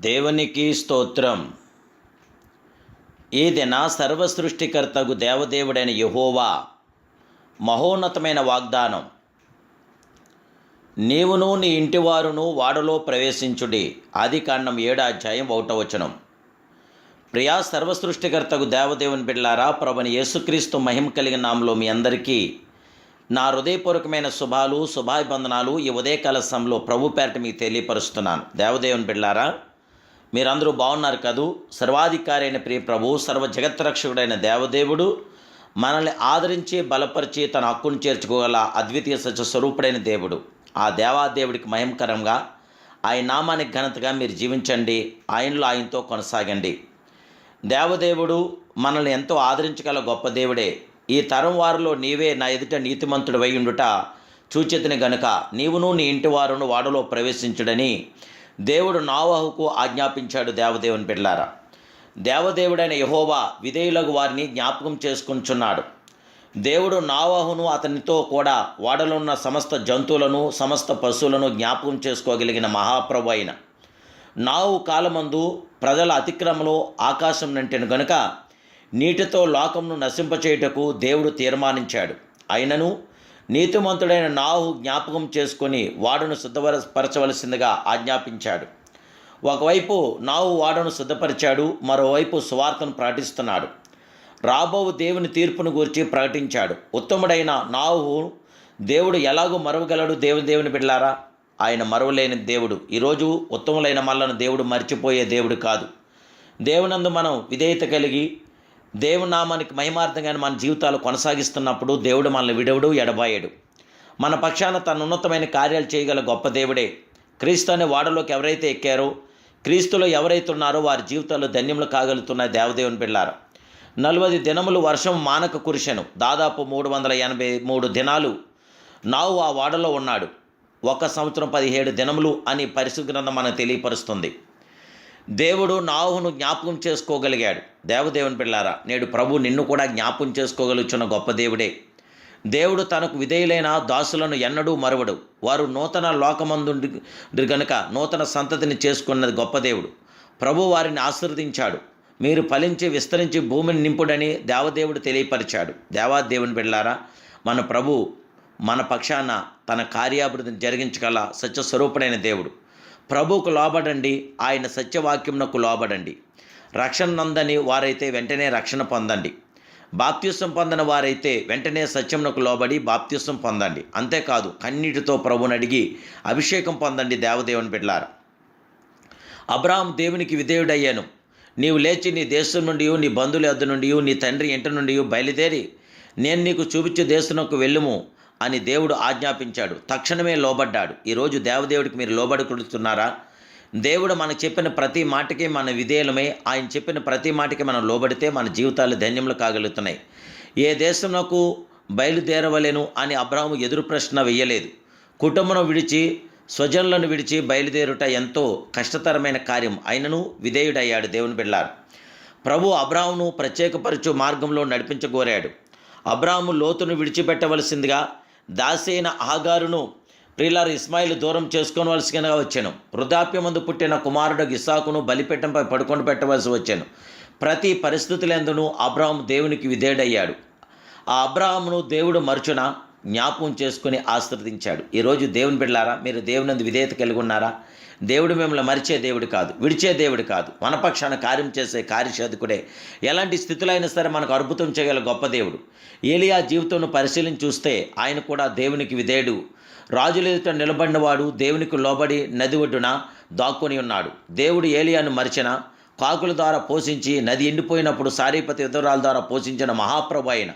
దేవునికి స్తోత్రం. ఈ దిన సర్వసృష్టికర్తగు దేవదేవుడైన యెహోవా మహోన్నతమైన వాగ్దానం. నీవును నీ ఇంటివారును వాడలో ప్రవేశించుడి. ఆదికాండం 7:1. ప్రియా సర్వసృష్టికర్తగు దేవదేవుని బిడ్డలారా, ప్రభుని యేసుక్రీస్తు మహిమ కలిగిన నామములో మీ అందరికీ నా హృదయపూర్వకమైన శుభాభివందనాలు ఈ ఉదయకాల సమయంలో ప్రభు పేరట మీకు తెలియపరుస్తున్నాను. దేవదేవుని బిడ్డలారా, మీరందరూ బాగున్నారు కదూ? సర్వాధికారి అయిన ప్రియ ప్రభు, సర్వ జగత్రక్షకుడైన దేవదేవుడు మనల్ని ఆదరించి బలపరిచి తన హక్కును చేర్చుకోగల అద్వితీయ సత్య స్వరూపుడైన దేవుడు. ఆ దేవాదేవుడికి మహిమకరంగా ఆయన నామానికి ఘనతగా మీరు జీవించండి. ఆయనతో కొనసాగండి. దేవదేవుడు మనల్ని ఎంతో ఆదరించగల గొప్ప దేవుడే. ఈ తరం వారిలో నీవే నా ఎదుట నీతిమంతుడు వై ఉండుట చూచితిని గనుక నీవును నీ ఇంటి వారును వాడలో ప్రవేశించుడని దేవుడు నోవహుకు ఆజ్ఞాపించాడు. దేవదేవుని బిడ్డలారా, దేవదేవుడైన యెహోవా విధేయులకు వారిని జ్ఞాపకం చేసుకుంటున్నాడు. దేవుడు నోవహును అతనితో కూడా వాడలో ఉన్న సమస్త జంతువులను సమస్త పశువులను జ్ఞాపకం చేసుకోగలిగిన మహాప్రభు అయిన నోవహు కాలమందు ప్రజల అతిక్రమలో ఆకాశం నింటెను గనుక నీటితో లోకంను నశింపచేయుటకు దేవుడు తీర్మానించాడు. అయినను నీతిమంతుడైన నోవహు జ్ఞాపకం చేసుకొని వాడును శుద్ధపరచవలసిందిగా ఆజ్ఞాపించాడు. ఒకవైపు నోవహు వాడును శుద్ధపరిచాడు, మరోవైపు సువార్తను ప్రకటిస్తున్నాడు. రాబో దేవుని తీర్పును గురించి ప్రకటించాడు. ఉత్తముడైన నోవహు దేవుడు ఎలాగూ మరవగలడు? దేవుని బిడ్డలారా, ఆయన మరవలేని దేవుడు. ఈరోజు ఉత్తములైన మనలను దేవుడు మర్చిపోయే దేవుడు కాదు. దేవునందు మనం విధేయత కలిగి దేవుని నామానికి మహిమార్థంగా మన జీవితాలు కొనసాగిస్తున్నప్పుడు దేవుడు మనల్ని విడవడు, ఎడబాయడు. మన పక్షాన తన ఉన్నతమైన కార్యాలు చేయగల గొప్ప దేవుడే. క్రీస్తు అనే వాడలోకి ఎవరైతే ఎక్కారో, క్రీస్తులో ఎవరైతే ఉన్నారో వారి జీవితాల్లో ధన్యములు కాగలుగుతున్న దేవదేవుని బిడ్డలారా, 40 దినములు వర్షం మానక కురిసెను. దాదాపు 383 దినాలు నోవహు ఆ వాడలో ఉన్నాడు. 1 సంవత్సరం 17 దినములు అని పరిశుద్ధ గ్రంథం మనకు తెలియపరుస్తుంది. దేవుడు నోవహును జ్ఞాపకం చేసుకోగలిగాడు. దేవదేవుని బిడ్డలారా, నేడు ప్రభు నిన్ను కూడా జ్ఞాపకం చేసుకోగలుగుతున్న గొప్ప దేవుడే. దేవుడు తనకు విధేయులైన దాసులను ఎన్నడూ మరవడు. వారు నూతన లోకమందు గనుక నూతన సంతతిని చేసుకున్నది గొప్ప దేవుడు. ప్రభు వారిని ఆశీర్వదించాడు. మీరు ఫలించి విస్తరించి భూమిని నింపుడని దేవదేవుడు తెలియపరిచాడు. దేవాదేవుని బిడ్డలారా, మన ప్రభు మన పక్షాన తన కార్యాభివృద్ధిని జరిగించగల సత్యస్వరూపుడైన దేవుడు. ప్రభువుకు లోబడండి, ఆయన సత్యవాక్యమునకు లోబడండి. రక్షణ నందని వారైతే వెంటనే రక్షణ పొందండి. బాప్తిసం పొందిన వారైతే వెంటనే సత్యమునకు లోబడి బాప్తిసం పొందండి. అంతేకాదు, కన్నీటితో ప్రభువుని అడిగి అభిషేకం పొందండి. దేవదేవుని బిడ్డలారా, అబ్రాహాము దేవునికి విధేయుడయ్యాను. నీవు లేచి నీ దేశం నుండి, నీ బంధువుల యొద్ద నుండి, నీ తండ్రి ఇంటి నుండి బయలుదేరి నేను నీకు చూపించే దేశంలోకి వెళ్ళుము అని దేవుడు ఆజ్ఞాపించాడు. తక్షణమే లోబడ్డాడు. ఈరోజు దేవదేవుడికి మీరు లోబడుకుంటున్నారా? దేవుడు మనకు చెప్పిన ప్రతి మాటకి మన విధేయులమై ఆయన చెప్పిన ప్రతి మాటకి మనం లోబడితే మన జీవితాలు ధన్యములు కాగలుగుతున్నాయి. ఏ దేశంలోకి బయలుదేరవలేను అని అబ్రాహాము ఎదురు ప్రశ్న వెయ్యలేదు. కుటుంబం విడిచి స్వజనులను విడిచి బయలుదేరుట ఎంతో కష్టతరమైన కార్యం. అయినను విధేయుడయ్యాడు. దేవుని బిడ్డలారా, ప్రభు అబ్రాహామును ప్రత్యేకపరచు మార్గంలో నడిపించగోరాడు. అబ్రాహాము లోతును విడిచిపెట్టవలసిందిగా దాసి అయిన హాగారును ప్రియులారు ఇస్మాయిల్ దూరం చేసుకోవలసిగా వచ్చాను. వృద్ధాప్యమందు పుట్టిన కుమారుడు ఇస్సాకును బలిపీఠంపై పడుకొని పెట్టవలసి వచ్చాను. ప్రతి పరిస్థితులందునూ అబ్రాహాము దేవునికి విధేయుడయ్యాడు. ఆ అబ్రాహామును దేవుడు మరచున జ్ఞాపకం చేసుకుని ఆశీర్వదించాడు. ఈరోజు దేవుని బిడ్డలారా, మీరు దేవునందు విధేయత కలిగి ఉన్నారా? దేవుడు మిమ్మల్ని మరిచే దేవుడు కాదు, విడిచే దేవుడు కాదు. మన పక్షాన కార్యం చేసే కార్యసాధకుడే. ఎలాంటి స్థితిలో అయినా సరే మనకు అద్భుతం చేయగల గొప్ప దేవుడు. ఏలియా జీవితంను పరిశీలించి చూస్తే ఆయన కూడా దేవునికి విధేయుడు. రాజుల ఎదుట నిలబడినవాడు దేవునికి లోబడి నది ఒడ్డున దాక్కుని ఉన్నాడు. దేవుడు ఏలియాను మరిచిన కాకుల ద్వారా పోషించి నది ఎండిపోయినప్పుడు సారీపతి విధవరాల ద్వారా పోషించిన మహాప్రభు అయిన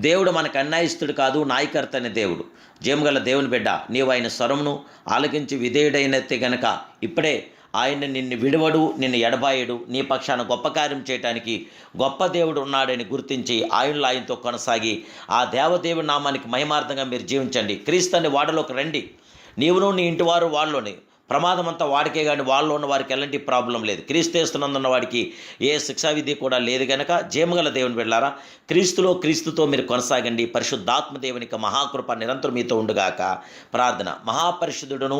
దేవుడు మనకు అన్యాయస్తుడు కాదు, నాయకర్త అనే దేవుడు. జయముగల దేవుని బిడ్డ, నీవు ఆయన స్వరమును ఆలకించి విధేయుడైనతే గనక ఇప్పుడే ఆయన నిన్ను విడవడు, నిన్ను ఎడబాయడు. నీ పక్షాన గొప్ప కార్యం చేయడానికి గొప్ప దేవుడు ఉన్నాడని గుర్తించి ఆయనతో కొనసాగి ఆ దేవదేవుని నామానికి మహిమార్థంగా మీరు జీవించండి. క్రీస్తుని వాడలోకి రండి. నీవును నీ ఇంటి వారు వాళ్ళలోని ప్రమాదం అంతా వాడికే, కానీ వాళ్ళు ఉన్న వారికి ఎలాంటి ప్రాబ్లం లేదు. క్రీస్తునందున్న వాడికి ఏ శిక్షా విధి కూడా లేదు గనక జయముగల దేవుని బిడ్డలారా, క్రీస్తుతో మీరు కొనసాగండి. పరిశుద్ధాత్మ దేవునికి మహాకృప నిరంతరం మీతో ఉండుగాక. ప్రార్థన. మహాపరిశుద్ధుడును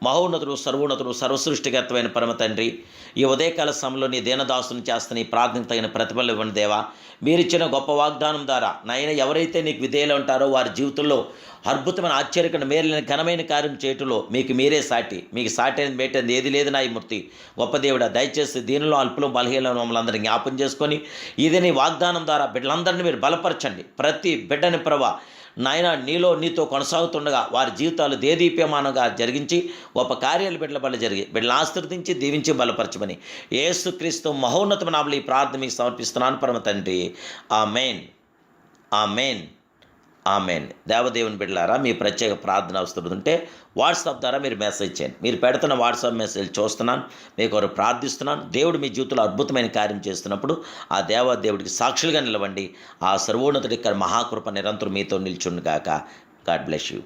మహోన్నతుడు, సర్వోన్నతుడు, సర్వసృష్టికర్తమైన పరమ తండ్రి, ఈ ఉదయకాల సమయంలో నీ దీనదాసుని చేస్తున్న ఈ ప్రార్థనకు తగిన ప్రతిఫలం ఇవ్వండి దేవా. మీరిచ్చిన గొప్ప వాగ్దానం ద్వారా నాయన ఎవరైతే నీకు విధేయులు ఉంటారో వారి జీవితంలో అద్భుతమైన ఆశ్చర్యకరమైన మేలుని ఘనమైన కార్యం చేయటంలో మీకు మీరే సాటి, మీకు సాటి అనేది మేటది ఏది లేదు నా ఈ మూర్తి. గొప్ప దేవుడా, దయచేసి దీనిలో అల్పులు బలహీనలను మమ్మల్ని అందరినీ జ్ఞాపం చేసుకొని ఇది నీ వాగ్దానం ద్వారా బిడ్డలందరినీ మీరు బలపరచండి. ప్రతి బిడ్డని ప్రభా నాయన నీతో కొనసాగుతుండగా వారి జీవితాలు దేదీప్యమానంగా జరిగించి గొప్ప కార్యాలు బిడ్డల వల్ల జరిగి బిడ్డలు ఆశీర్వదించి దీవించి బలపరచమని యేసుక్రీస్తు మహోన్నతమైన నామములో ఈ ప్రార్థన మీకు సమర్పిస్తున్నాను పరమ తండ్రి. ఆమేన్, ఆమేన్, ఆమేన్. దేవదేవుని బిడ్డలారా, మీ ప్రత్యేక ప్రార్థన అవసరం వాట్సాప్ ద్వారా మీరు మెసేజ్ చేయండి. మీరు పెడుతున్న వాట్సాప్ మెసేజ్ చూస్తున్నాను, మీకు ఒకరు ప్రార్థిస్తున్నాను. దేవుడు మీ జీవితంలో అద్భుతమైన కార్యం చేస్తున్నప్పుడు ఆ దేవుడికి సాక్షులుగా నిలవండి. ఆ సర్వోన్నతుడి మహాకృప నిరంతరం మీతో నిల్చుండుగాక. God bless you.